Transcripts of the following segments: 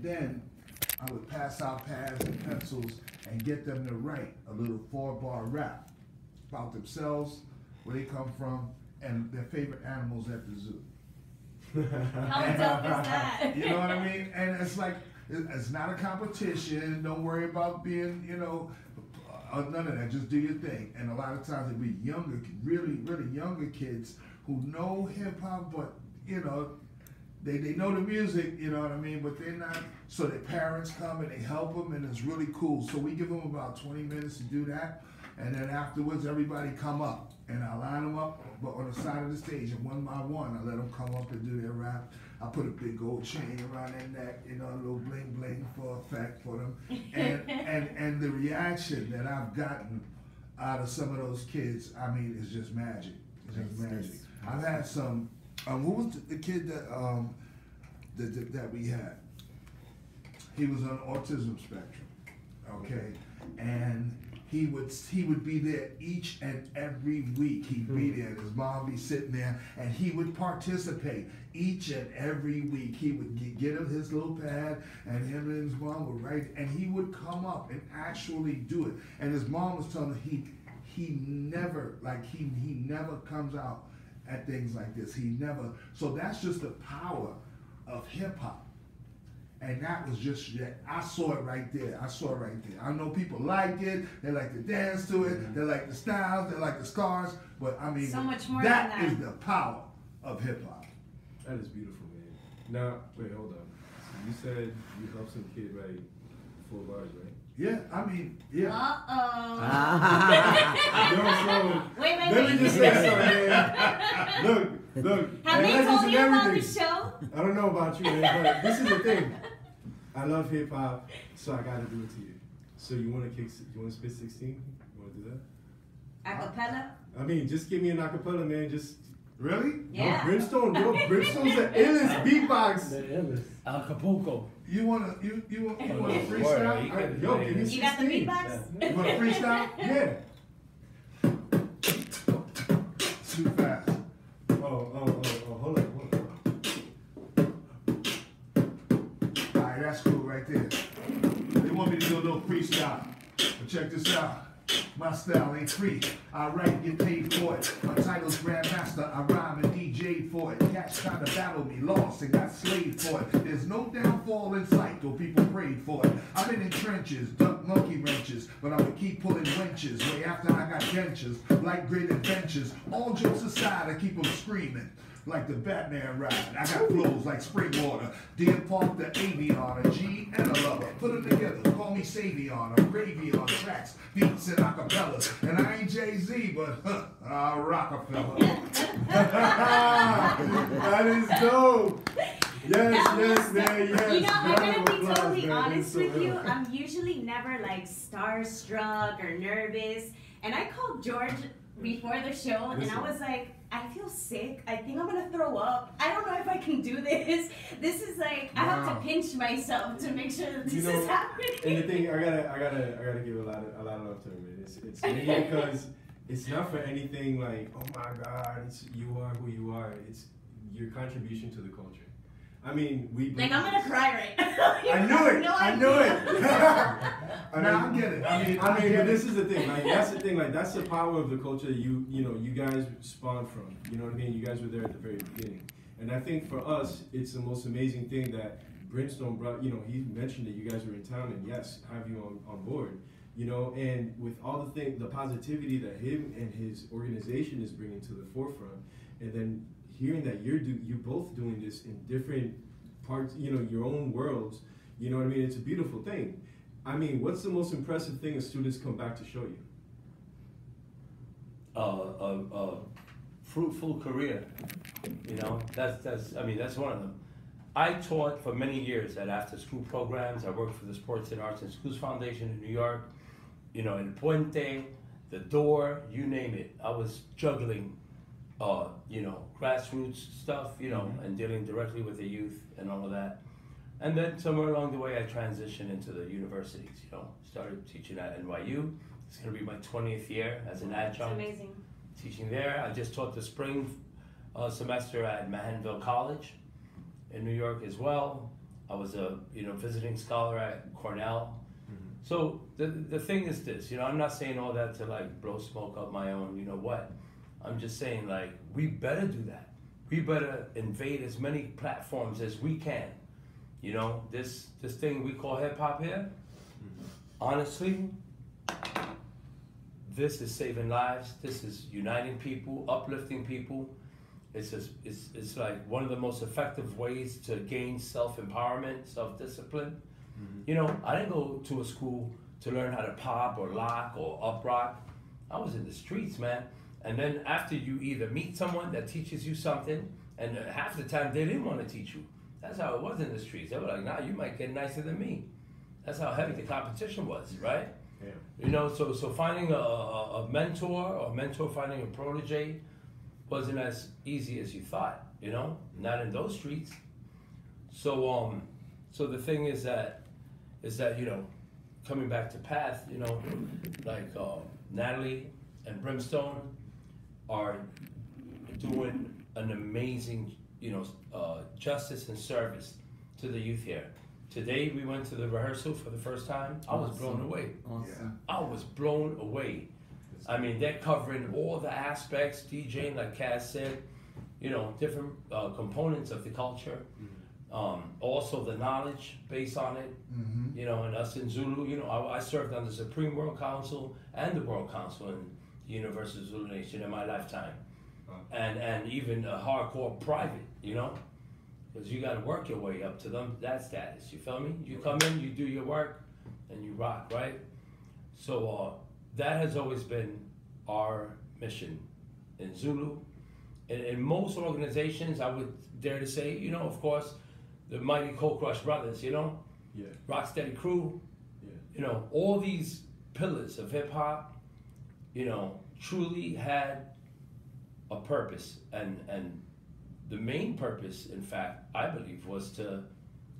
And then I would pass out pads and pencils and get them to write a little 4-bar rap about themselves, where they come from, and their favorite animals at the zoo. How dope is that? You know what I mean? And it's like, it's not a competition. Don't worry about being, none of that. Just do your thing. And a lot of times it'd be younger, really, really younger kids who know hip hop, but they know the music, you know what I mean? But they're not. So their parents come and they help them, and it's really cool. So we give them about 20 minutes to do that, and then afterwards everybody come up, and I line them up, but on the side of the stage, and one by one I let them come up and do their rap. I put a big gold chain around their neck, a little bling bling for effect for them, and the reaction that I've gotten out of some of those kids, I mean, it's just magic. It's just magic. I've had some. Who was the kid that we had? He was on autism spectrum, okay, and he would be there each and every week. He'd be there, and his mom be sitting there, and he would participate each and every week. He would get him his little pad, and him and his mom would write, and he would come up and actually do it. And his mom was telling him he never comes out at things like this. He never. So that's just the power of hip hop. And that was just, I saw it right there. I know people like it. They like to dance to it. They like the styles. They like the scars. But I mean, so much more that than that is the power of hip hop. That is beautiful, man. Now, wait, hold on. So you said you helped some kid write 4 bars, right? Yeah, I mean, yeah. Wait. Let me just say something, man. Look. Have they told you about the show? I don't know about you, man, but this is the thing. I love hip hop, so I gotta do it to you. So you wanna spit 16? You wanna do that? Acapella? I mean, just give me an acapella, man. Just really? Yeah. Brimstone's the illest beatbox. The illest. Acapulco. You wanna freestyle? Yo, give me 16. You got the beatbox? Yeah. You wanna freestyle? Yeah. Too fast. Hold on. Alright, that's cool right there. They want me to do a little freestyle. But check this out. My style ain't free. I write, get paid for it. My title's Grandmaster. I rhyme and DJ for it. Cats trying to battle me, lost and got slaved for it. There's no downfall in sight, though people prayed for it. I've been in trenches, duck monkey wrenches, but I'ma keep pulling wenches. Way after I got dentures, like great adventures. All jokes aside, I keep them screaming. Like the Batman ride, I got flows like spring water. Deer Park, the avian, a G and a lover. Put them together, call me Savion, a gravy on tracks, beats and acapellas. And I ain't Jay-Z, but Rockefeller. That is dope. Yes, man, yes. I'm gonna be totally honest with you. I'm usually never like starstruck or nervous. And I called George before the show, and I was like, I feel sick. I think I'm gonna throw up. I don't know if I can do this. This is like, I have to pinch myself to make sure that this is happening. And the thing, I gotta give a lot of love to him, man. It's mainly because it's not for anything like, oh my God, you are who you are. It's your contribution to the culture. I mean, I'm gonna cry right now. I knew it. I get it. I mean, but this is the thing. Like, that's the thing. Like, that's the power of the culture that you guys spawned from. You know what I mean? You guys were there at the very beginning. And I think for us, it's the most amazing thing that Brimstone brought. He mentioned that you guys were in town, and yes, have you on board. And with all the positivity that him and his organization is bringing to the forefront, and then hearing that you're both doing this in different parts, your own worlds, you know what I mean? It's a beautiful thing. I mean, what's the most impressive thing as students come back to show you? A fruitful career. That's one of them. I taught for many years at after-school programs. I worked for the Sports and Arts and Schools Foundation in New York, in Puente, The Door, you name it. I was juggling grassroots stuff, and dealing directly with the youth and all of that. And then somewhere along the way, I transitioned into the universities, started teaching at NYU. It's gonna be my 20th year as an adjunct. That's amazing. Teaching there. I just taught the spring semester at Manhattanville College in New York as well. I was a visiting scholar at Cornell. So the thing is this, I'm not saying all that to like blow smoke up my own, what. I'm just saying like we better do that. We better invade as many platforms as we can. This thing we call hip hop here, honestly, this is saving lives. This is uniting people, uplifting people. It's like one of the most effective ways to gain self-empowerment, self-discipline. I didn't go to a school to learn how to pop or lock or up rock. I was in the streets, man. And then after you either meet someone that teaches you something, and half the time they didn't want to teach you. That's how it was in the streets. They were like, nah, you might get nicer than me. That's how heavy the competition was, right? Yeah. So finding a mentor or mentor finding a protege wasn't as easy as you thought, not in those streets. So the thing is that coming back to Path, like Natalie and Brimstone are doing an amazing, justice and service to the youth here. Today we went to the rehearsal for the first time. I was blown away. Awesome. I was blown away. I mean, they're covering all the aspects, DJing, like Cass said, different components of the culture. Also the knowledge based on it, and us in Zulu, I served on the Supreme World Council and the World Council in the Universal Zulu Nation in my lifetime. And even a hardcore private, because you got to work your way up to that status, you feel me? You come in, you do your work, and you rock, right? So that has always been our mission in Zulu. In most organizations, I would dare to say, of course, the mighty Cold Crush Brothers, Yeah. Rocksteady Crew, all these pillars of hip hop, truly had a purpose, and the main purpose, in fact, I believe, was to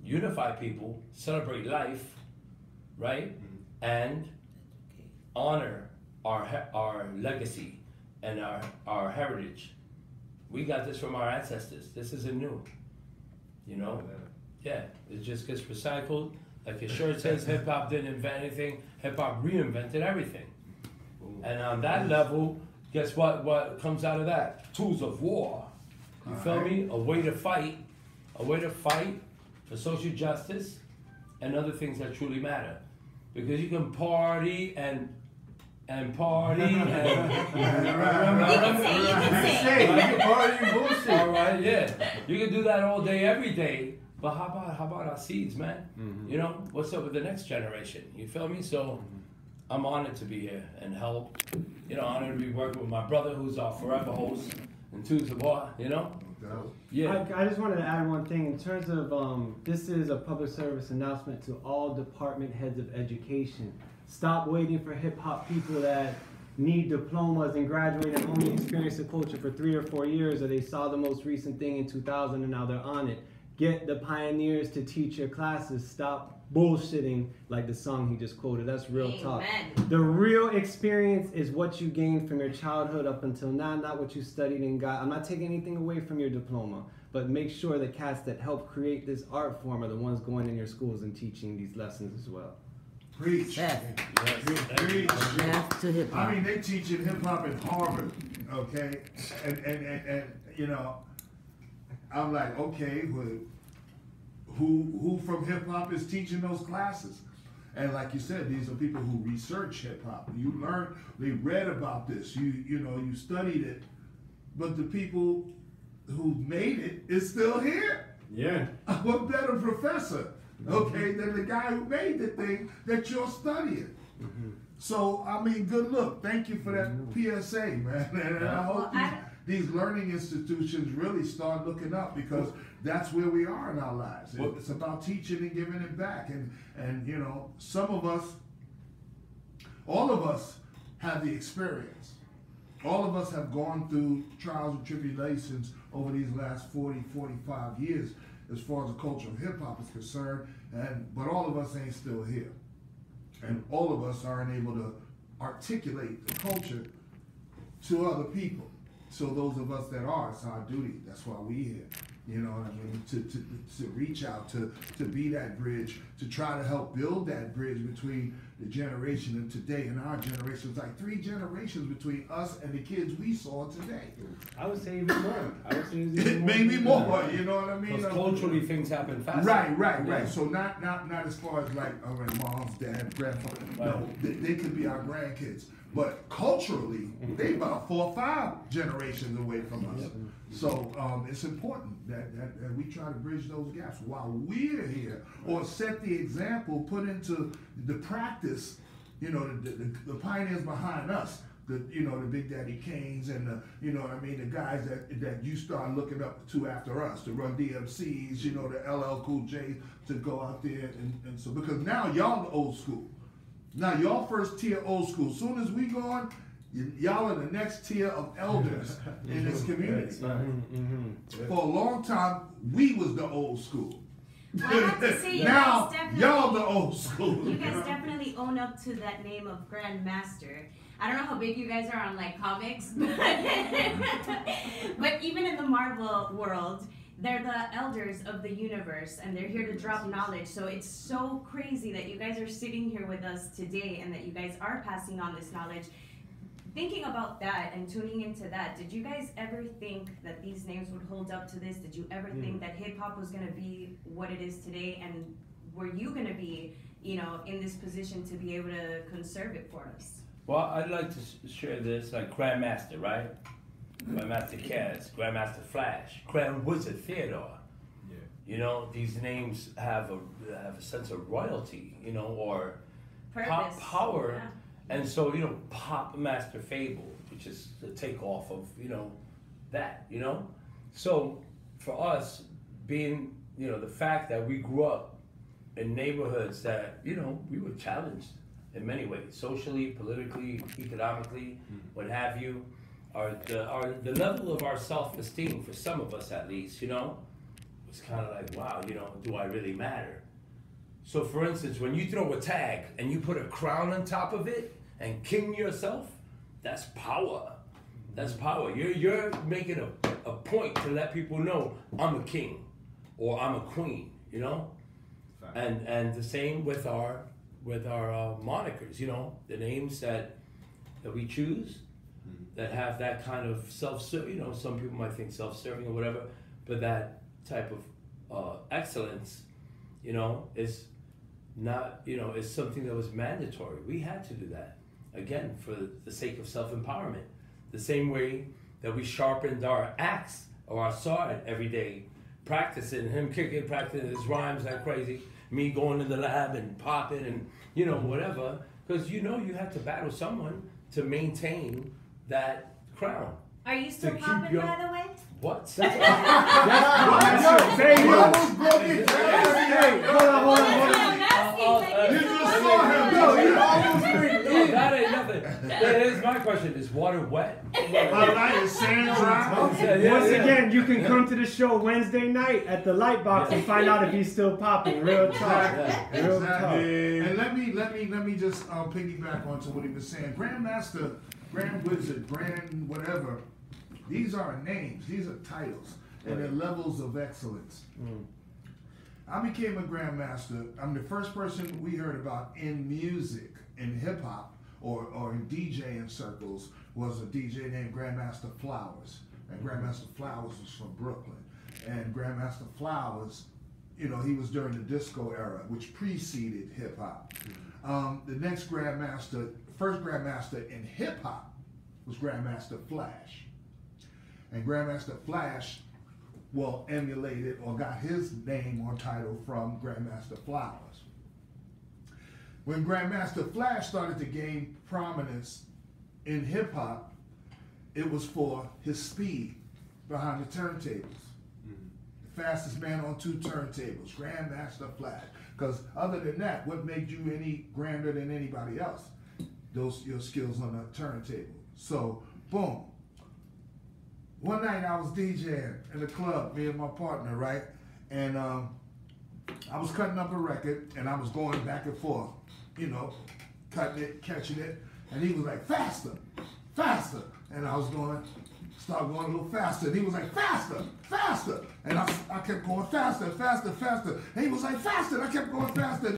unify people, celebrate life, right, and honor our legacy and our heritage. We got this from our ancestors. This isn't new, Yeah, it just gets recycled. Like your shirt says, hip hop didn't invent anything. Hip hop reinvented everything. And on that level, guess what comes out of that? Tools of war. You feel me? A way to fight for social justice and other things that truly matter. Because you can party and party and you can say. Party bullshit. All right, yeah. You can do that all day, every day. But how about our seeds, man? What's up with the next generation? You feel me? So I'm honored to be here and help. Honored to be working with my brother, who's our forever host, and Tools of War. Yeah. I just wanted to add one thing in terms of this is a public service announcement to all department heads of education. Stop waiting for hip hop people that need diplomas and graduate and only experience the culture for 3 or 4 years, or they saw the most recent thing in 2000 and now they're on it. Get the pioneers to teach your classes. Stop bullshitting like the song he just quoted. That's real talk. The real experience is what you gained from your childhood up until now, not what you studied and got. I'm not taking anything away from your diploma, but make sure the cats that help create this art form are the ones going in your schools and teaching these lessons as well. Preach. Preach. Math to hip hop. I mean, they teaching hip hop at Harvard, okay? And I'm like, okay, well, who from hip hop is teaching those classes? And like you said, these are people who research hip hop. You learned, they read about this. You studied it, but the people who made it is still here. Yeah. What better professor, okay, than the guy who made the thing that you're studying? So I mean, good look. Thank you for that PSA, man. And I hope these learning institutions really start looking up, because that's where we are in our lives. It's about teaching and giving it back. And some of us, all of us have the experience. All of us have gone through trials and tribulations over these last 40, 45 years as far as the culture of hip hop is concerned. But all of us ain't still here. And all of us aren't able to articulate the culture to other people. So those of us that are, it's our duty. That's why we here. You know what I mean? To reach out, to be that bridge, to try to help build that bridge between the generation of today and our generation. It's like 3 generations between us and the kids we saw today. I would say even more. I would say even more. Maybe more, you know what I mean? Because culturally things happen faster. Right. So not as far as like moms, dad, grandfather. No, they could be our grandkids. But culturally, they about 4 or 5 generations away from us. So it's important that we try to bridge those gaps while we're here, or set the example, put into the practice, you know, the pioneers behind us, the Big Daddy Kanes and the guys that you start looking up to after us, to Run DMCs, the LL Cool J, to go out there and so, because now y'all the old school. Now y'all first tier old school. Soon as we go on, y'all are the next tier of elders in this community. For a long time, we was the old school. Well, I have to say, now y'all the old school. You guys definitely own up to that name of Grandmaster. I don't know how big you guys are on like comics, but even in the Marvel world, they're the elders of the universe, and they're here to drop knowledge. So it's so crazy that you guys are sitting here with us today, and that you guys are passing on this knowledge. Thinking about that and tuning into that, did you guys ever think that these names would hold up to this? Did you ever think that hip hop was gonna be what it is today? And were you gonna be, in this position to be able to conserve it for us? Well, I'd like to share this, like Grandmaster, right? Grandmaster Cats, Grandmaster Flash, Grand Wizard Theodore. Yeah. These names have a sense of royalty, or Purpose. power. Yeah. And so, Pop Master Fabel, which is the takeoff of, that, So for us, being, the fact that we grew up in neighborhoods that, we were challenged in many ways, socially, politically, economically, what have you, the level of our self-esteem, for some of us at least, was kind of like, wow, do I really matter? So for instance, when you throw a tag and you put a crown on top of it and king yourself, that's power. That's power. You're making a point to let people know I'm a king or I'm a queen, And the same with our monikers, the names that we choose that have that kind of self-serving, some people might think self-serving or whatever, but that type of excellence, is not, is something that was mandatory. We had to do that, again, for the sake of self-empowerment. The same way that we sharpened our axe or our sword every day, practicing, him kicking, practicing his rhymes like crazy, me going to the lab and popping and, whatever, because you have to battle someone to maintain that crown. Are you still popping, by the way? What? Say you almost broke it. Hey, hold on. You just saw him. No, you almost broke it. That ain't nothing. Here's my question: is water wet? All right, is sand dry? Once again, you can come to the show Wednesday night at the Lightbox and find out if he's still popping. Real talk. Real talk. And let me just piggyback onto what he was saying. Grandmaster, Grand Wizard, Grand whatever. These aren't names. These are titles, and they're levels of excellence. I became a Grandmaster. I'm the first person we heard about in music, in hip hop, or in DJing circles, was a DJ named Grandmaster Flowers. And Grandmaster Flowers was from Brooklyn. And Grandmaster Flowers, he was during the disco era, which preceded hip hop. The next first Grandmaster in hip hop was Grandmaster Flash. And Grandmaster Flash, emulated or got his name or title from Grandmaster Flowers. When Grandmaster Flash started to gain prominence in hip hop, it was for his speed behind the turntables. The fastest man on 2 turntables, Grandmaster Flash. Because other than that, what made you any grander than anybody else? Your skills on the turntable. So, boom. One night I was DJing in the club, me and my partner, right? And I was cutting up a record, and I was going back and forth, cutting it, catching it. And he was like, faster, faster. And I was going, started going a little faster. And he was like, faster, faster. And I kept going faster, faster, faster. And he was like, faster. And I kept going faster.